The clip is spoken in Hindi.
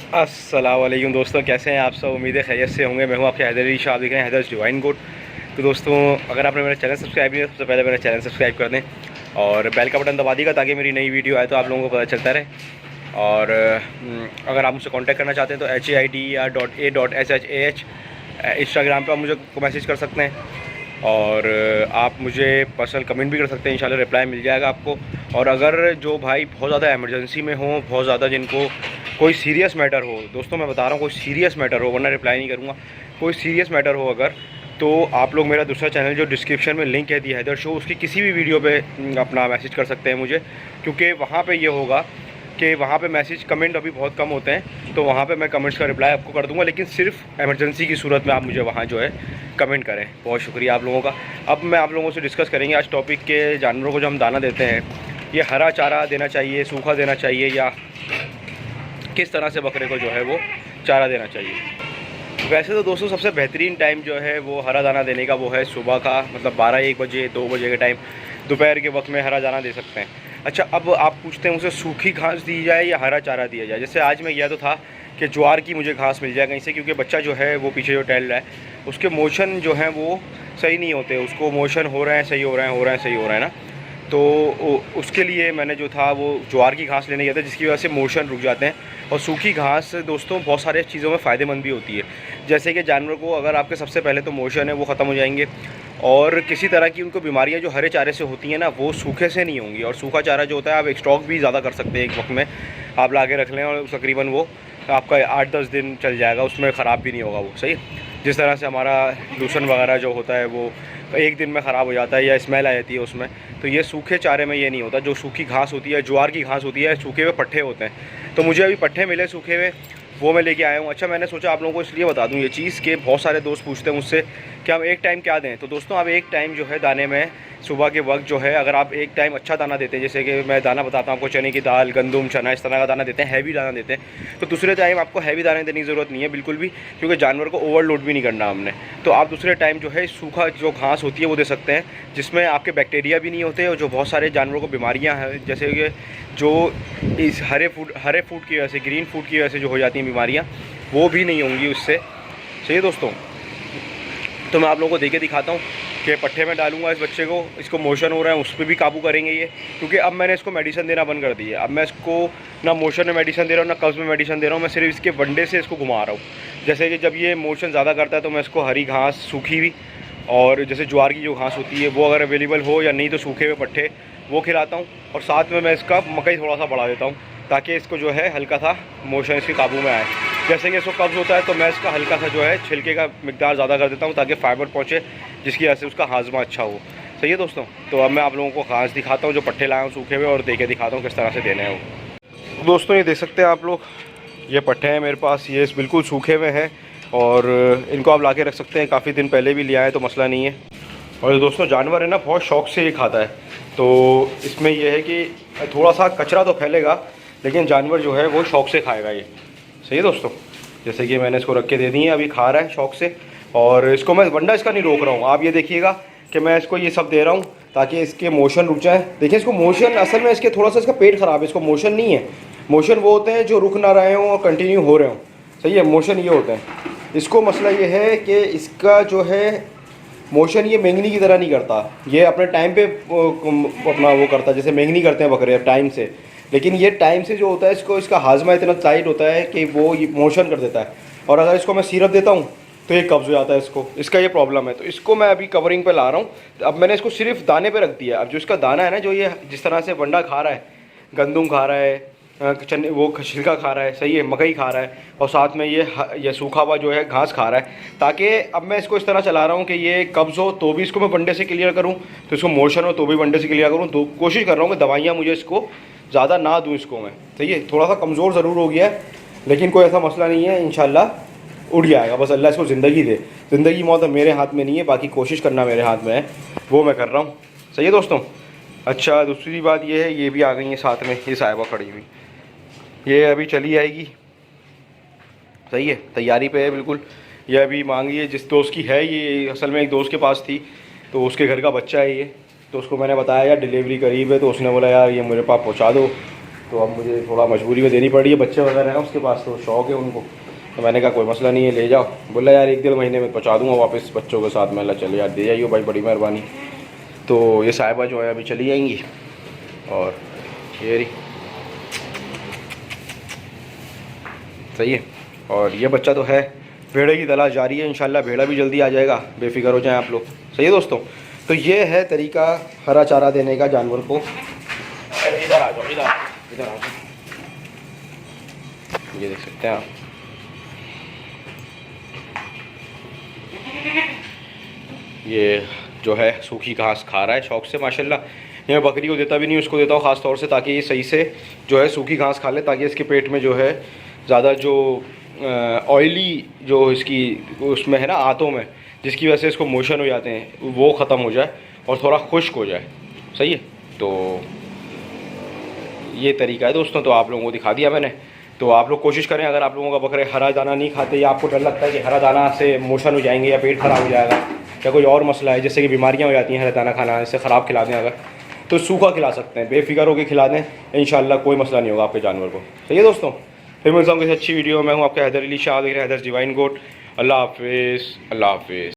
अस्सलाम वालेकुम दोस्तों, कैसे हैं आप सब। उम्मीद है खैरियत से होंगे। मैं हूं आपके हैदर अली शाह, आप देख रहे हैं हैदर्स डिवाइन गुड। तो दोस्तों, अगर आपने मेरा चैनल सब्सक्राइब नहीं किया, सबसे पहले मेरा चैनल सब्सक्राइब कर दें और बेल का बटन दबा दीजिएगा ताकि मेरी नई वीडियो आए तो आप लोगों को पता चलता रहे। और अगर आप मुझसे कांटेक्ट करना चाहते हैं तो HAIDER.A.SHAH इंस्टाग्राम पर आप मुझे मैसेज कर सकते हैं और आप मुझे पर्सनल कमेंट भी कर सकते हैं, इंशाल्लाह रिप्लाई मिल जाएगा आपको। और अगर जो भाई बहुत ज़्यादा इमरजेंसी में हो, बहुत ज़्यादा जिनको कोई सीरियस मैटर हो, दोस्तों मैं बता रहा हूँ कोई सीरियस मैटर हो, वरना रिप्लाई नहीं करूँगा। कोई सीरियस मैटर हो अगर, तो आप लोग मेरा दूसरा चैनल जो डिस्क्रिप्शन में लिंक है दी हैदर शो, उसकी किसी भी वीडियो पे अपना मैसेज कर सकते हैं मुझे, क्योंकि वहाँ पे ये होगा कि वहाँ पे मैसेज कमेंट अभी बहुत कम होते हैं, तो वहाँ पे मैं कमेंट्स का रिप्लाई आपको कर दूँगा, लेकिन सिर्फ इमरजेंसी की सूरत में आप मुझे वहाँ जो है कमेंट करें। बहुत शुक्रिया आप लोगों का। अब मैं आप लोगों से डिस्कस करेंगे आज टॉपिक के जानवरों को जो हम दाना देते हैं, ये हरा चारा देना चाहिए, सूखा देना चाहिए, या किस तरह से बकरे को जो है वो चारा देना चाहिए। वैसे तो दोस्तों सबसे बेहतरीन टाइम जो है वो हरा दाना देने का वो है सुबह का, मतलब 12-1 बजे 2 बजे के टाइम, दोपहर के वक्त में हरा दाना दे सकते हैं। अच्छा, अब आप पूछते हैं मुझसे सूखी घास दी जाए या हरा चारा दिया जाए। जैसे आज मैं गया तो था कि ज्वार की मुझे घास मिल जाए कहीं से, क्योंकि बच्चा जो है वो पीछे जो टहल रहा है उसके मोशन जो हैं वो सही नहीं होते, उसको मोशन हो रहे हैं, सही हो रहे हैं, सही हो रहे हैं ना। तो उसके लिए मैंने जो था वो ज्वार की घास लेने गया था, जिसकी वजह से मोशन रुक जाते हैं। और सूखी घास दोस्तों बहुत सारे चीज़ों में फ़ायदेमंद भी होती है, जैसे कि जानवर को अगर आपके सबसे पहले तो मोशन है वो ख़त्म हो जाएंगे, और किसी तरह की उनको बीमारियां जो हरे चारे से होती हैं ना वो सूखे से नहीं होंगी। और सूखा चारा जो होता है आप एक स्टॉक भी ज़्यादा कर सकते हैं, एक वक्त में आप ला के रख लें और तकरीबन वो आपका 8-10 दिन चल जाएगा, उसमें ख़राब भी नहीं होगा वो। सही, जिस तरह से हमारा लूसन वगैरह जो होता है वो एक दिन में ख़राब हो जाता है या स्मेल आ जाती है उसमें, तो ये सूखे चारे में ये नहीं होता। जो सूखी घास होती है, ज्वार की घास होती है, सूखे हुए पट्ठे होते हैं, तो मुझे अभी पट्ठे मिले सूखे हुए, वो मैं लेके आया हूँ। अच्छा, मैंने सोचा आप लोगों को इसलिए बता दूँ ये चीज़ कि बहुत सारे दोस्त पूछते हैं मुझसे कि हम एक टाइम क्या दें। तो दोस्तों आप एक टाइम जो है दाने में सुबह के वक्त जो है, अगर आप एक टाइम अच्छा दाना देते हैं, जैसे कि मैं दाना बताता हूँ आपको, चने की दाल, गंदुम, चना, इस तरह का दाना देते हैं, हैवी दाना देते हैं, तो दूसरे टाइम आपको हैवी दाने देने की ज़रूरत नहीं है बिल्कुल भी, क्योंकि जानवर को ओवरलोड भी नहीं करना हमने। तो आप दूसरे टाइम जो है सूखा जो घास होती है वो दे सकते हैं, जिसमें आपके बैक्टीरिया भी नहीं होते और जो बहुत सारे जानवरों को बीमारियाँ हैं, जैसे कि जो इस हरे फूड की वजह से, ग्रीन फूड की वजह से जो हो जाती हैं बीमारियाँ, वो भी नहीं होंगी उससे। सही है दोस्तों, तो मैं आप लोगों को दे के दिखाता हूँ कि पट्ठे में डालूंगा इस बच्चे को, इसको मोशन हो रहा है उस पर भी काबू करेंगे ये, क्योंकि अब मैंने इसको मेडिसिन देना बंद कर दी है। अब मैं इसको ना मोशन में मेडिसिन दे रहा हूँ, ना कब्ज़ में मेडिसिन दे रहा हूँ, मैं सिर्फ इसके वनडे से इसको घुमा रहा हूँ। जैसे कि जब ये मोशन ज़्यादा करता है तो मैं इसको हरी घास सूखी हुई, और जैसे ज्वार की जो घास होती है वो अगर अवेलेबल हो, या नहीं तो सूखे हुए पट्ठे वो खिलाता हूँ, और साथ में मैं इसका मकई थोड़ा सा बढ़ा देता हूँ ताकि इसको जो है हल्का सा मोशन इसके काबू में आए। जैसे कि इसको कब्ज़ होता है तो मैं इसका हल्का सा जो है छिलके का मिकदार ज़्यादा कर देता हूँ ताकि फ़ाइबर पहुँचे, जिसकी वजह से उसका हाजमा अच्छा हो। सही है दोस्तों, तो अब मैं आप लोगों को घास दिखाता हूँ जो पट्ठे लाए हूँ सूखे हुए, और दे के दिखाता हूँ किस तरह से देने हैं वो। दोस्तों ये देख सकते हैं आप लोग, ये पट्ठे हैं मेरे पास, ये बिल्कुल सूखे हुए हैं, और इनको आप ला के रख सकते हैं, काफ़ी दिन पहले भी ले आए तो मसला नहीं है। और दोस्तों जानवर है ना बहुत शौक़ से ये खाता है, तो इसमें यह है कि थोड़ा सा कचरा तो फैलेगा, लेकिन जानवर जो है वो शौक़ से खाएगा ये। सही है दोस्तों, जैसे कि मैंने इसको रख के दे दी है, अभी खा रहा है शौक़ से, और इसको मैं वंडा इसका नहीं रोक रहा हूँ। आप ये देखिएगा कि मैं इसको ये सब दे रहा हूँ ताकि इसके मोशन रुक जाए। देखिए इसको मोशन, असल में इसके थोड़ा सा इसका पेट ख़राब है, इसको मोशन नहीं है। मोशन वो होते हैं जो रुक ना रहे हों और कंटिन्यू हो रहे हों। सही है, मोशन ये होते हैं। इसको मसला ये है कि इसका जो है मोशन ये मेंगनी की तरह नहीं करता, ये अपने टाइम पे अपना वो करता है, जैसे मेंगनी करते हैं बकरे टाइम से, लेकिन ये टाइम से जो होता है इसको, इसका हाजमा इतना टाइट होता है कि वो ये मोशन कर देता है। और अगर इसको मैं सिरप देता हूँ तो ये कब्ज़ हो जाता है इसको, इसका ये प्रॉब्लम है। तो इसको मैं अभी कवरिंग पे ला रहा हूँ। तो अब मैंने इसको सिर्फ दाने पे रख दिया। अब जो इसका दाना है ना, जो ये जिस तरह से वंडा खा रहा है, गंदुम खा रहा है, चने वो छिलका खा रहा है, सही है, मकई खा रहा है, और साथ में ये सूखा हुआ जो है घास खा रहा है, ताकि अब मैं इसको इस तरह चला रहा हूँ कि ये कब्ज़ हो तो भी इसको मैं वनडे से क्लियर करूँ, तो इसको मोशन हो तो भी वनडे से क्लियर करूँ। तो कोशिश कर रहा हूँ कि दवाइयाँ मुझे इसको ज़्यादा ना दूँ इसको मैं। सही है, थोड़ा सा कमज़ोर ज़रूर हो गया है, लेकिन कोई ऐसा मसला नहीं है, इंशाल्लाह उड़ जाएगा। बस अल्लाह इसको ज़िंदगी दे। ज़िंदगी मौत मेरे हाथ में नहीं है, बाकी कोशिश करना मेरे हाथ में है, वो मैं कर रहा हूँ। सही है दोस्तों। अच्छा, दूसरी बात ये है, ये भी आ गई है साथ में, ये साहिबा खड़ी हुई, ये अभी चली आएगी। सही है, तैयारी पे है बिल्कुल। ये अभी मांगी है, जिस दोस्त की है ये असल में एक दोस्त के पास थी, तो उसके घर का बच्चा है ये, तो उसको मैंने बताया यार डिलीवरी करीब है, तो उसने बोला यार ये मेरे पास पहुंचा दो। तो अब मुझे थोड़ा मजबूरी में देनी पड़ रही है। बच्चे वगैरह हैं उसके पास, तो शौक़ है उनको, तो मैंने कहा कोई मसला नहीं है, ले जाओ। बोला यार 1-1.5 महीने में पहुँचा दूँगा वापस बच्चों के साथ। मैं चलो यार दे जाइए भाई, बड़ी मेहरबानी। तो ये साहिबा जो है अभी चली जाएंगी, और ये रही सही है। और ये बच्चा तो है, भेड़े की तलाश जारी है, इंशाल्लाह भेड़ा भी जल्दी आ जाएगा, बेफिक्र हो जाएं आप लोग। सही है दोस्तों। तो ये है तरीका हरा चारा देने का जानवर को। इधर आ जाओ, इधर आ जाओ, ये देख सकते हैं आप। ये जो है सूखी घास खा रहा है शौक़ से माशाल्लाह। ये मैं बकरी को देता भी नहीं, उसको देता हूँ ख़ास तौर से, ताकि ये सही से जो है सूखी घास खा ले, ताकि इसके पेट में जो है ज़्यादा जो ऑयली जो इसकी उसमें है ना आंतों में, जिसकी वजह से इसको मोशन हो जाते हैं, वो ख़त्म हो जाए और थोड़ा खुश्क हो जाए। सही है। तो ये तरीका है दोस्तों, तो आप लोगों को दिखा दिया मैंने। तो आप लोग कोशिश करें, अगर आप लोगों का बकरे हरा दाना नहीं खाते या आपको डर लगता है कि हरा दाना से मोशन हो जाएंगे या पेट ख़राब हो जाएगा या कोई और मसला है, जैसे कि बीमारियां हो जाती हैं हरा दाना खाना इससे ख़राब खिला दें अगर, तो सूखा खिला सकते हैं, बेफिक्र होकर खिला दें, इंशाल्लाह कोई मसला नहीं होगा आपके जानवर को। सही है दोस्तों। फिर मिलता हूँ किसी अच्छी वीडियो में। मैं हूँ आपका हैदर अली शाह, देख रहे हैं हैदर्स डिवाइन गोट। अल्लाह हाफिज़, अल्लाह हाफिज़।